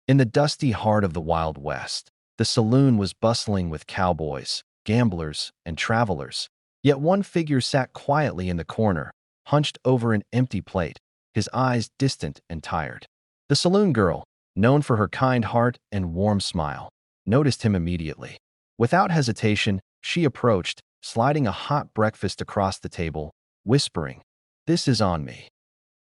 In the dusty heart of the Wild West, the saloon was bustling with cowboys, gamblers, and travelers. Yet one figure sat quietly in the corner, hunched over an empty plate, his eyes distant and tired. The saloon girl, known for her kind heart and warm smile, noticed him immediately. Without hesitation, she approached, sliding a hot breakfast across the table, whispering, "This is on me."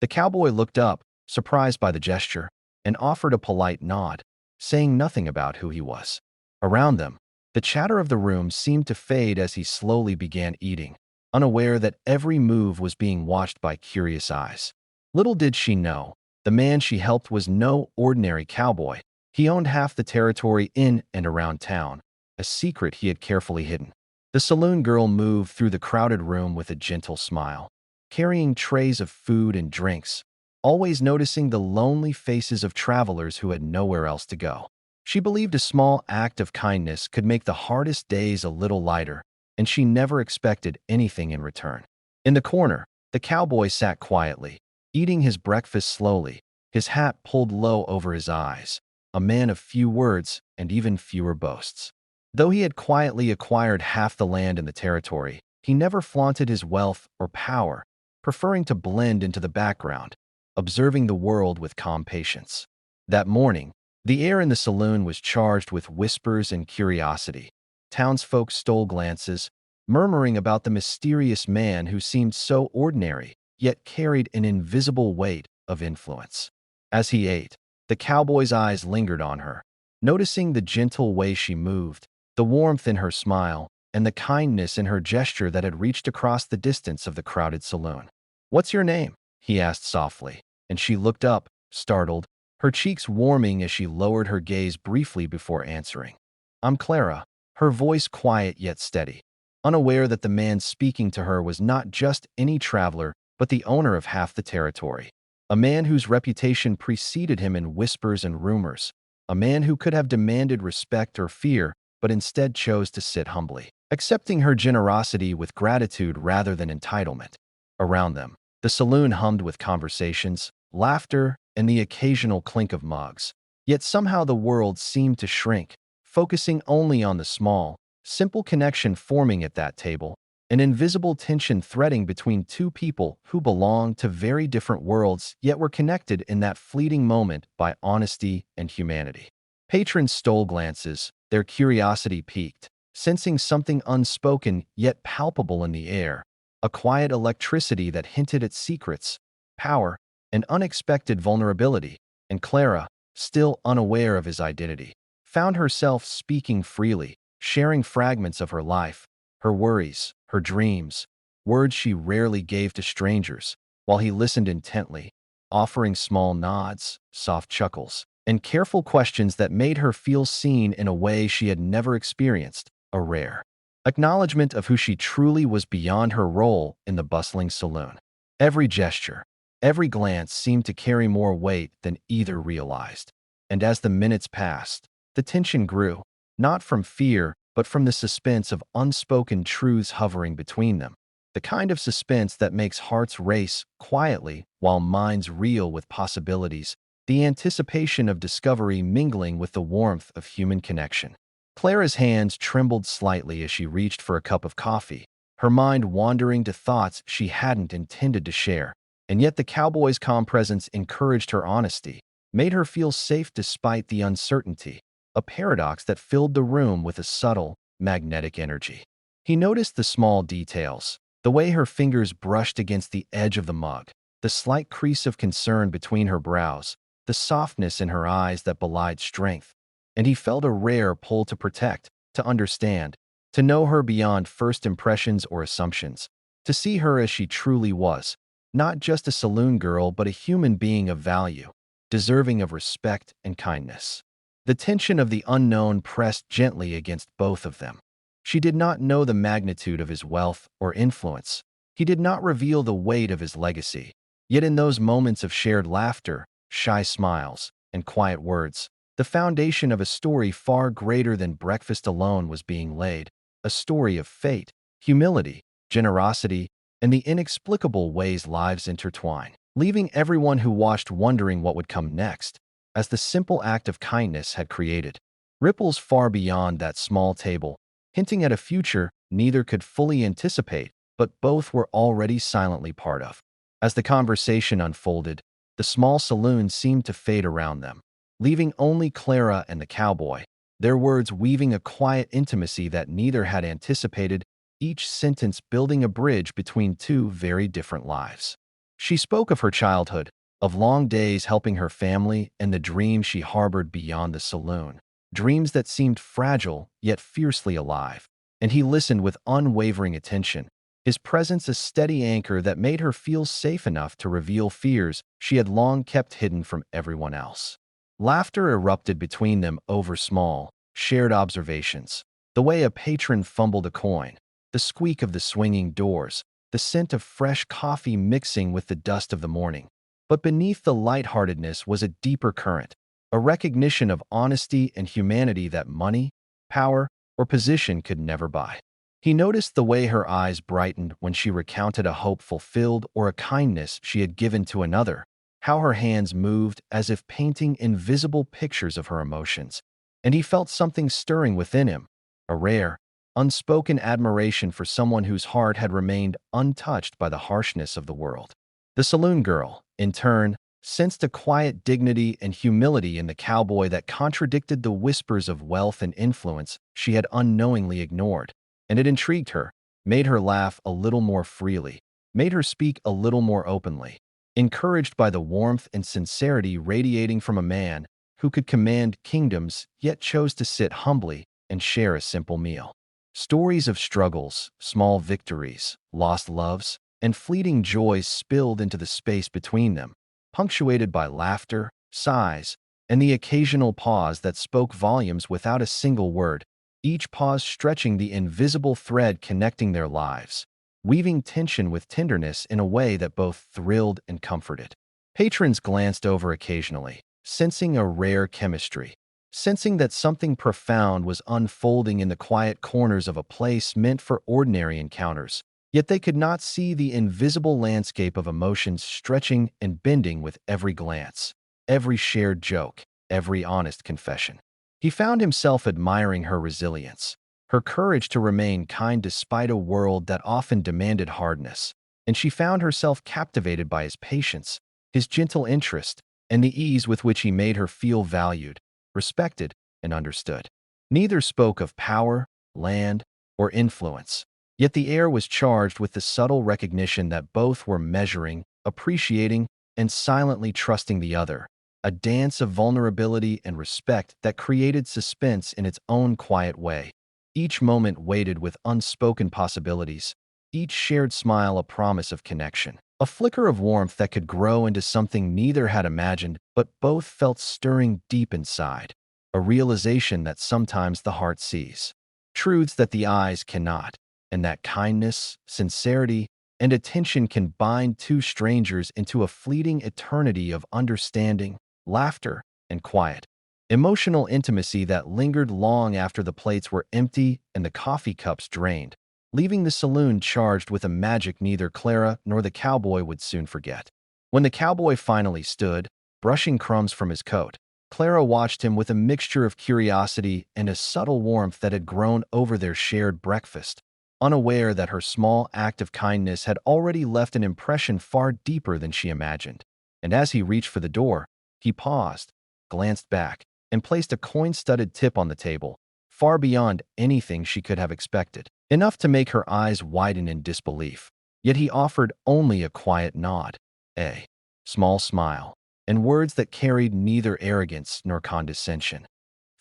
The cowboy looked up, surprised by the gesture, and offered a polite nod, saying nothing about who he was. Around them, the chatter of the room seemed to fade as he slowly began eating, unaware that every move was being watched by curious eyes. Little did she know, the man she helped was no ordinary cowboy. He owned half the territory in and around town, a secret he had carefully hidden. The saloon girl moved through the crowded room with a gentle smile, carrying trays of food and drinks, always noticing the lonely faces of travelers who had nowhere else to go. She believed a small act of kindness could make the hardest days a little lighter, and she never expected anything in return. In the corner, the cowboy sat quietly, eating his breakfast slowly, his hat pulled low over his eyes, a man of few words and even fewer boasts. Though he had quietly acquired half the land in the territory, he never flaunted his wealth or power, preferring to blend into the background, observing the world with calm patience. That morning, the air in the saloon was charged with whispers and curiosity. Townsfolk stole glances, murmuring about the mysterious man who seemed so ordinary, yet carried an invisible weight of influence. As he ate, the cowboy's eyes lingered on her, noticing the gentle way she moved, the warmth in her smile, and the kindness in her gesture that had reached across the distance of the crowded saloon. "What's your name?" he asked softly, and she looked up, startled, her cheeks warming as she lowered her gaze briefly before answering. "I'm Clara," her voice quiet yet steady, unaware that the man speaking to her was not just any traveler, but the owner of half the territory. A man whose reputation preceded him in whispers and rumors. A man who could have demanded respect or fear, but instead chose to sit humbly, accepting her generosity with gratitude rather than entitlement. Around them, the saloon hummed with conversations, laughter, and the occasional clink of mugs. Yet somehow the world seemed to shrink, focusing only on the small, simple connection forming at that table, an invisible tension threading between two people who belonged to very different worlds yet were connected in that fleeting moment by honesty and humanity. Patrons stole glances, their curiosity piqued, sensing something unspoken yet palpable in the air, a quiet electricity that hinted at secrets, power, and unexpected vulnerability, and Clara, still unaware of his identity, found herself speaking freely, sharing fragments of her life, her worries, her dreams, words she rarely gave to strangers, while he listened intently, offering small nods, soft chuckles, and careful questions that made her feel seen in a way she had never experienced, a rare acknowledgement of who she truly was beyond her role in the bustling saloon. Every gesture, every glance seemed to carry more weight than either realized. And as the minutes passed, the tension grew, not from fear, but from the suspense of unspoken truths hovering between them. The kind of suspense that makes hearts race quietly while minds reel with possibilities, the anticipation of discovery mingling with the warmth of human connection. Clara's hands trembled slightly as she reached for a cup of coffee, her mind wandering to thoughts she hadn't intended to share. And yet the cowboy's calm presence encouraged her honesty, made her feel safe despite the uncertainty, a paradox that filled the room with a subtle, magnetic energy. He noticed the small details, the way her fingers brushed against the edge of the mug, the slight crease of concern between her brows, the softness in her eyes that belied strength, and he felt a rare pull to protect, to understand, to know her beyond first impressions or assumptions, to see her as she truly was, not just a saloon girl but a human being of value, deserving of respect and kindness. The tension of the unknown pressed gently against both of them. She did not know the magnitude of his wealth or influence. He did not reveal the weight of his legacy. Yet in those moments of shared laughter, shy smiles, and quiet words, the foundation of a story far greater than breakfast alone was being laid, a story of fate, humility, generosity, and the inexplicable ways lives intertwine, leaving everyone who watched wondering what would come next. as the simple act of kindness had created ripples far beyond that small table, hinting at a future neither could fully anticipate, but both were already silently part of. As the conversation unfolded, the small saloon seemed to fade around them, leaving only Clara and the cowboy, their words weaving a quiet intimacy that neither had anticipated, each sentence building a bridge between two very different lives. She spoke of her childhood, of long days helping her family, and the dreams she harbored beyond the saloon, dreams that seemed fragile yet fiercely alive. And he listened with unwavering attention, his presence a steady anchor that made her feel safe enough to reveal fears she had long kept hidden from everyone else. Laughter erupted between them over small, shared observations, the way a patron fumbled a coin, the squeak of the swinging doors, the scent of fresh coffee mixing with the dust of the morning. But beneath the lightheartedness was a deeper current, a recognition of honesty and humanity that money, power, or position could never buy. He noticed the way her eyes brightened when she recounted a hope fulfilled or a kindness she had given to another, how her hands moved as if painting invisible pictures of her emotions, and he felt something stirring within him, a rare, unspoken admiration for someone whose heart had remained untouched by the harshness of the world. The saloon girl, in turn, sensed a quiet dignity and humility in the cowboy that contradicted the whispers of wealth and influence she had unknowingly ignored, and it intrigued her, made her laugh a little more freely, made her speak a little more openly, encouraged by the warmth and sincerity radiating from a man who could command kingdoms yet chose to sit humbly and share a simple meal. Stories of struggles, small victories, lost loves, and fleeting joys spilled into the space between them, punctuated by laughter, sighs, and the occasional pause that spoke volumes without a single word, each pause stretching the invisible thread connecting their lives, weaving tension with tenderness in a way that both thrilled and comforted. Patrons glanced over occasionally, sensing a rare chemistry, sensing that something profound was unfolding in the quiet corners of a place meant for ordinary encounters. Yet they could not see the invisible landscape of emotions stretching and bending with every glance, every shared joke, every honest confession. He found himself admiring her resilience, her courage to remain kind despite a world that often demanded hardness, and she found herself captivated by his patience, his gentle interest, and the ease with which he made her feel valued, respected, and understood. Neither spoke of power, land, or influence. Yet the air was charged with the subtle recognition that both were measuring, appreciating, and silently trusting the other, a dance of vulnerability and respect that created suspense in its own quiet way. Each moment weighted with unspoken possibilities, each shared smile a promise of connection, a flicker of warmth that could grow into something neither had imagined but both felt stirring deep inside, a realization that sometimes the heart sees truths that the eyes cannot, and that kindness, sincerity, and attention can bind two strangers into a fleeting eternity of understanding, laughter, and quiet. Emotional intimacy that lingered long after the plates were empty and the coffee cups drained, leaving the saloon charged with a magic neither Clara nor the cowboy would soon forget. When the cowboy finally stood, brushing crumbs from his coat, Clara watched him with a mixture of curiosity and a subtle warmth that had grown over their shared breakfast, unaware that her small act of kindness had already left an impression far deeper than she imagined. And as he reached for the door, he paused, glanced back, and placed a coin-studded tip on the table, far beyond anything she could have expected, enough to make her eyes widen in disbelief. Yet he offered only a quiet nod, a small smile, and words that carried neither arrogance nor condescension.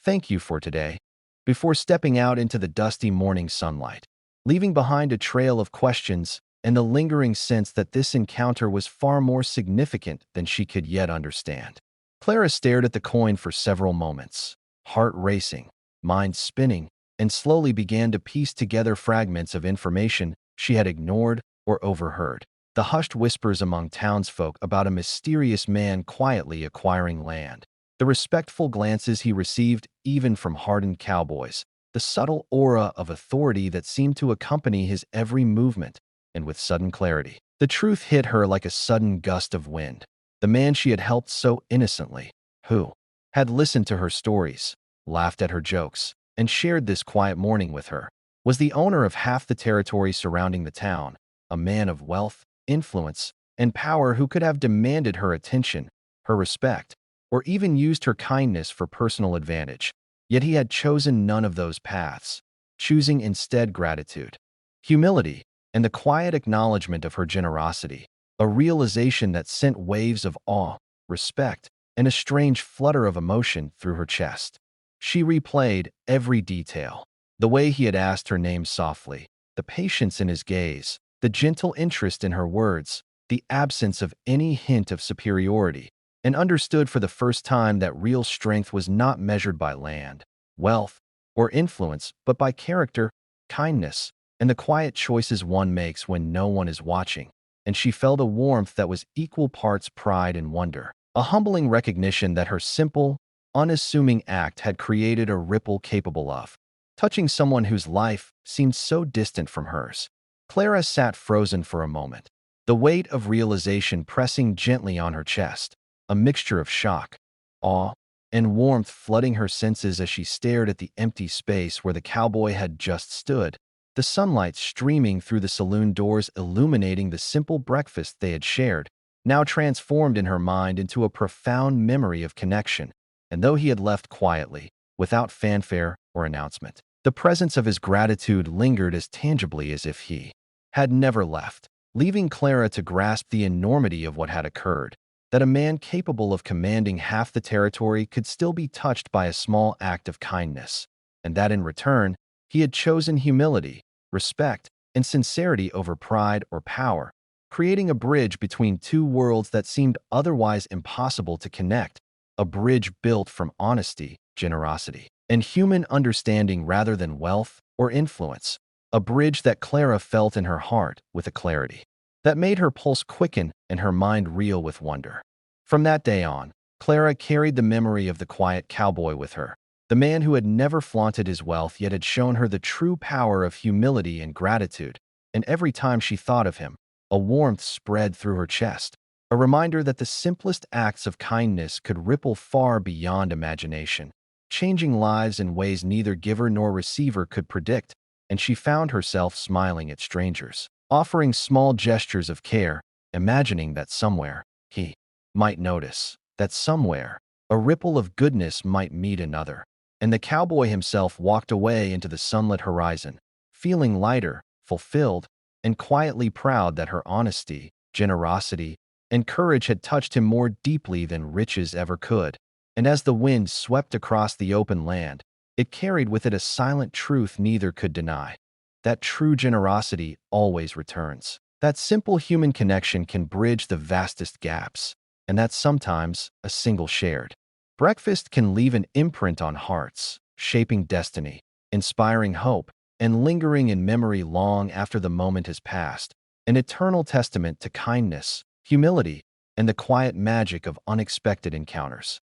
"Thank you for today," before stepping out into the dusty morning sunlight, leaving behind a trail of questions and the lingering sense that this encounter was far more significant than she could yet understand. Clara stared at the coin for several moments, heart racing, mind spinning, and slowly began to piece together fragments of information she had ignored or overheard. The hushed whispers among townsfolk about a mysterious man quietly acquiring land, the respectful glances he received even from hardened cowboys, the subtle aura of authority that seemed to accompany his every movement, and with sudden clarity, the truth hit her like a sudden gust of wind. The man she had helped so innocently, who, had listened to her stories, laughed at her jokes, and shared this quiet morning with her, was the owner of half the territory surrounding the town, a man of wealth, influence, and power who could have demanded her attention, her respect, or even used her kindness for personal advantage. Yet he had chosen none of those paths, choosing instead gratitude, humility, and the quiet acknowledgement of her generosity, a realization that sent waves of awe, respect, and a strange flutter of emotion through her chest. She replayed every detail, the way he had asked her name softly, the patience in his gaze, the gentle interest in her words, the absence of any hint of superiority, and understood for the first time that real strength was not measured by land, wealth, or influence, but by character, kindness, and the quiet choices one makes when no one is watching. And she felt a warmth that was equal parts pride and wonder, a humbling recognition that her simple, unassuming act had created a ripple capable of touching someone whose life seemed so distant from hers. Clara sat frozen for a moment, the weight of realization pressing gently on her chest, a mixture of shock, awe, and warmth flooding her senses as she stared at the empty space where the cowboy had just stood, the sunlight streaming through the saloon doors illuminating the simple breakfast they had shared, now transformed in her mind into a profound memory of connection. And though he had left quietly, without fanfare or announcement, the presence of his gratitude lingered as tangibly as if he had never left, leaving Clara to grasp the enormity of what had occurred, that a man capable of commanding half the territory could still be touched by a small act of kindness, and that in return, he had chosen humility, respect, and sincerity over pride or power, creating a bridge between two worlds that seemed otherwise impossible to connect, a bridge built from honesty, generosity, and human understanding rather than wealth or influence, a bridge that Clara felt in her heart with a clarity that made her pulse quicken and her mind reel with wonder. From that day on, Clara carried the memory of the quiet cowboy with her, the man who had never flaunted his wealth yet had shown her the true power of humility and gratitude, and every time she thought of him, a warmth spread through her chest, a reminder that the simplest acts of kindness could ripple far beyond imagination, changing lives in ways neither giver nor receiver could predict, and she found herself smiling at strangers, offering small gestures of care, imagining that somewhere, he might notice, that somewhere, a ripple of goodness might meet another. And the cowboy himself walked away into the sunlit horizon, feeling lighter, fulfilled, and quietly proud that her honesty, generosity, and courage had touched him more deeply than riches ever could. And as the wind swept across the open land, it carried with it a silent truth neither could deny, that true generosity always returns, that simple human connection can bridge the vastest gaps, and that sometimes a single shared breakfast can leave an imprint on hearts, shaping destiny, inspiring hope, and lingering in memory long after the moment has passed, an eternal testament to kindness, humility, and the quiet magic of unexpected encounters.